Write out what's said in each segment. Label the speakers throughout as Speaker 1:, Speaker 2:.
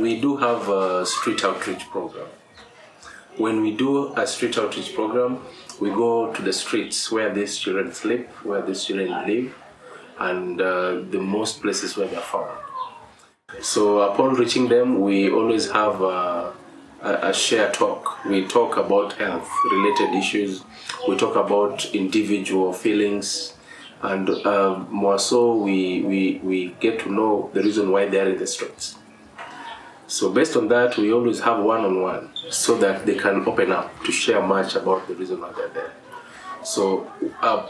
Speaker 1: we do have a street outreach program. When we do a street outreach program, we go to the streets where these children sleep, where these children live, and the most places where they're found. So upon reaching them, we always have a share talk. We talk about health-related issues. We talk about individual feelings, and more so, we get to know the reason why they're in the streets. So based on that, we always have one-on-one so that they can open up to share much about the reason why they're there. So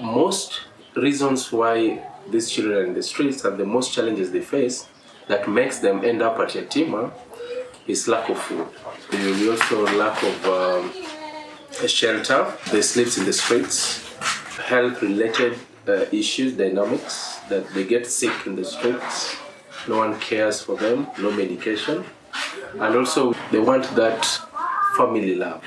Speaker 1: most reasons why these children are in the streets and the most challenges they face that makes them end up at Yatima is lack of food. There will be also lack of a shelter. They sleep in the streets, health-related issues, dynamics, that they get sick in the streets. No one cares for them, no medication. And also, they want that family love.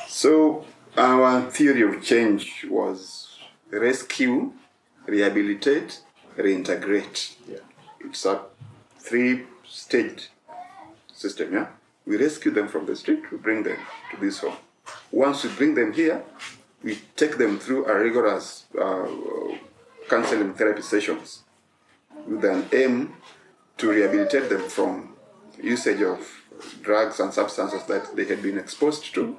Speaker 2: So, our theory of change was rescue, rehabilitate, reintegrate.
Speaker 1: Yeah.
Speaker 2: It's a 3-stage system, yeah? We rescue them from the street, we bring them to this home. Once we bring them here, we take them through a rigorous counseling therapy sessions with an aim to rehabilitate them from usage of drugs and substances that they had been exposed to,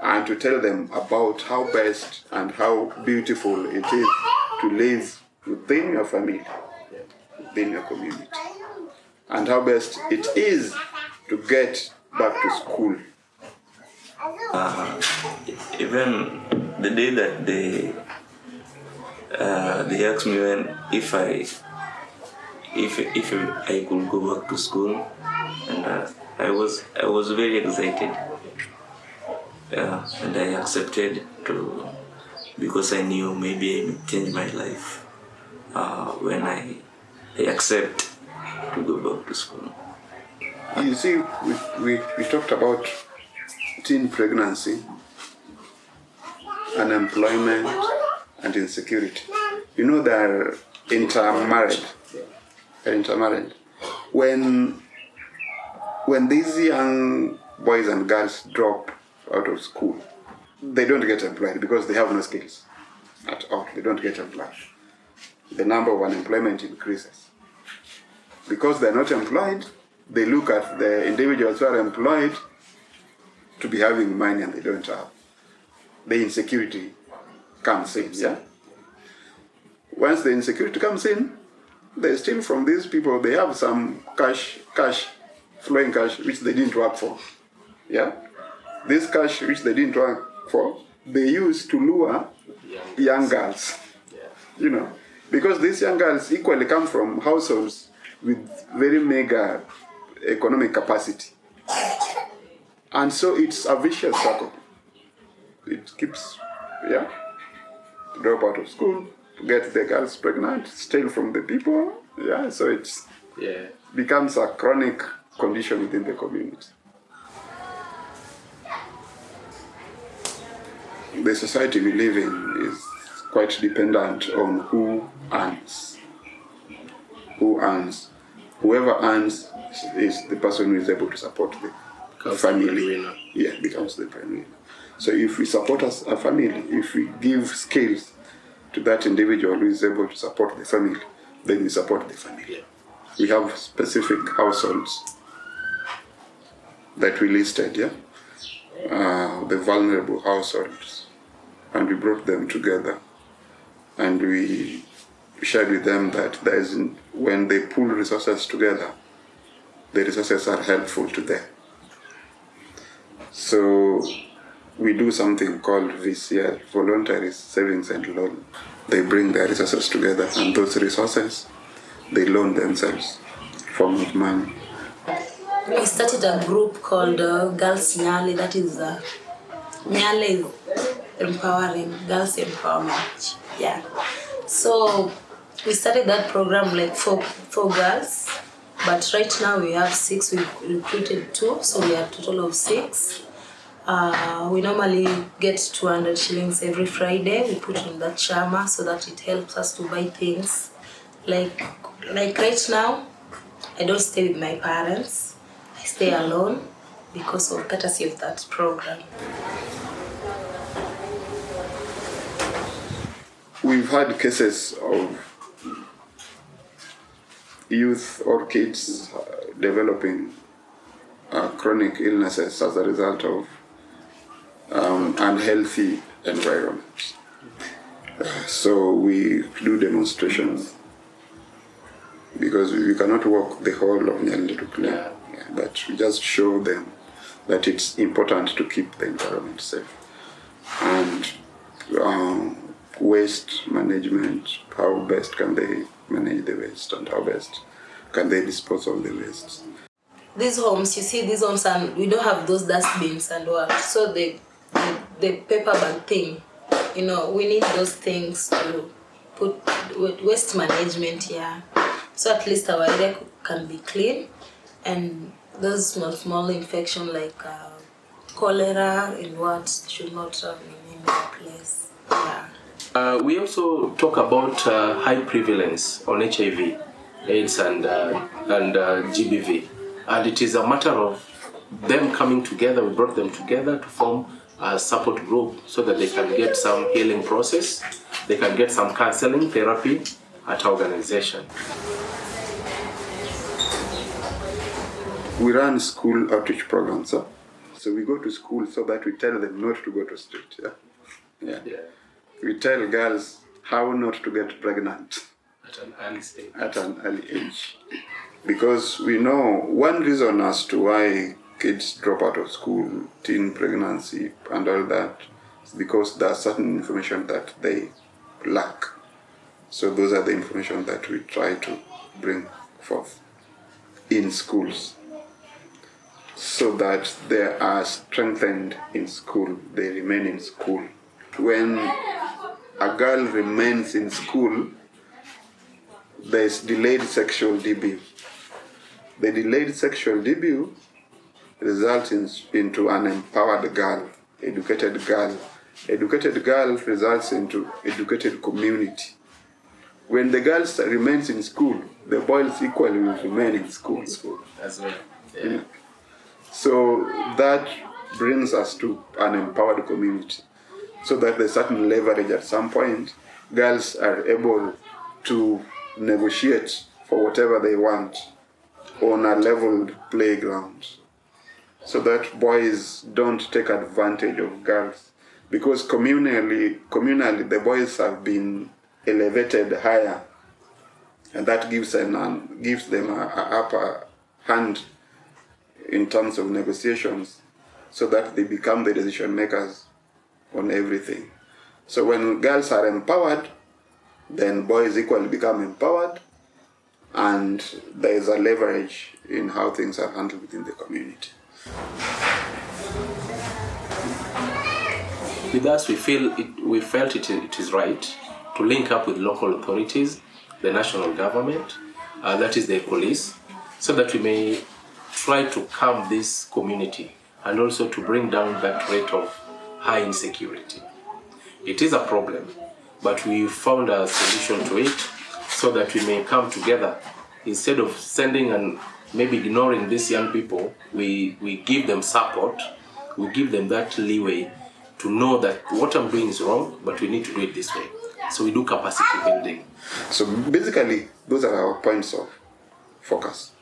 Speaker 2: and to tell them about how best and how beautiful it is to live within your family, within your community, and how best it is to get back to school.
Speaker 3: Even the day that they asked me if I could go back to school, and I was very excited. And I accepted to, because I knew maybe I would change my life when I accept to go back to school.
Speaker 2: You see, we talked about teen pregnancy, unemployment, and insecurity. You know, they're intermarried. When these young boys and girls drop out of school, they don't get employed because they have no skills at all. They don't get employed. The number of unemployment increases. Because they're not employed, they look at the individuals who are employed to be having money and they don't have. The insecurity comes in, yeah? Once the insecurity comes in, they steal from these people. They have some cash, flowing cash, which they didn't work for, yeah? This cash, which they didn't work for, they use to lure young girls, you know, because these young girls equally come from households with very mega economic capacity. And so it's a vicious circle. It keeps, drop out of school, get the girls pregnant, steal from the people, so it's becomes a chronic condition within the community. The society we live in is quite dependent on who earns. Whoever earns is the person who is able to support the family. Becomes the prime winner. So if we support a family, if we give skills to that individual who is able to support the family, then we support the family. We have specific households that we listed, the vulnerable households, and we brought them together, and we shared with them that when they pool resources together, the resources are helpful to them. So we do something called VCL, Voluntary Savings and Loan. They bring their resources together, and those resources, they loan themselves form of money.
Speaker 4: We started a group called Girls Nyale. That is Nyale is empowering, girls empowerment. So we started that program like for girls, but right now we have 6. We recruited 2, so we are a total of 6. We normally get 200 shillings every Friday. We put in that chama so that it helps us to buy things Like right now, I don't stay with my parents. I stay alone because of courtesy of that program.
Speaker 2: We've had cases of youth or kids developing chronic illnesses as a result of unhealthy environments. So we do demonstrations because we cannot walk the whole of Nyali to clean. Yeah, but we just show them that it's important to keep the environment safe. And waste management, how best can they manage the waste and how best can they dispose of the waste.
Speaker 4: These homes, you see these homes, and we don't have those dustbins and what. So the paper bag thing, we need those things to put waste management here. So at least our area can be clean, and those small infection like cholera and what should not remain in our place. Yeah.
Speaker 1: We also talk about high prevalence on HIV, AIDS, and GBV. And it is a matter of them coming together. We brought them together to form a support group so that they can get some healing process. They can get some counseling, therapy at our organization.
Speaker 2: We run school outreach programs, huh? So we go to school so that we tell them not to go to street. Yeah. We tell girls how not to get pregnant
Speaker 1: At an early stage.
Speaker 2: At an early age. Because we know one reason as to why kids drop out of school, teen pregnancy and all that, is because there's certain information that they lack. So those are the information that we try to bring forth in schools, so that they are strengthened in school, they remain in school. When a girl remains in school, there's delayed sexual debut. The delayed sexual debut results into an empowered girl, educated girl. Educated girl results into educated community. When the girl remains in school, the boys equally will remain in school.
Speaker 1: As well. Yeah.
Speaker 2: So that brings us to an empowered community, so that there's certain leverage at some point. Girls are able to negotiate for whatever they want on a leveled playground, so that boys don't take advantage of girls, because communally the boys have been elevated higher, and that gives them an upper hand in terms of negotiations, so that they become the decision makers on everything. So when girls are empowered, then boys equally become empowered, and there is a leverage in how things are handled within the community.
Speaker 1: With us, we felt it is right to link up with local authorities, the national government, that is the police, so that we may try to calm this community and also to bring down that rate of high insecurity. It is a problem, but we found a solution to it so that we may come together. Instead of sending and maybe ignoring these young people, we give them support, we give them that leeway to know that what I'm doing is wrong, but we need to do it this way. So we do capacity building.
Speaker 2: So basically, those are our points of focus.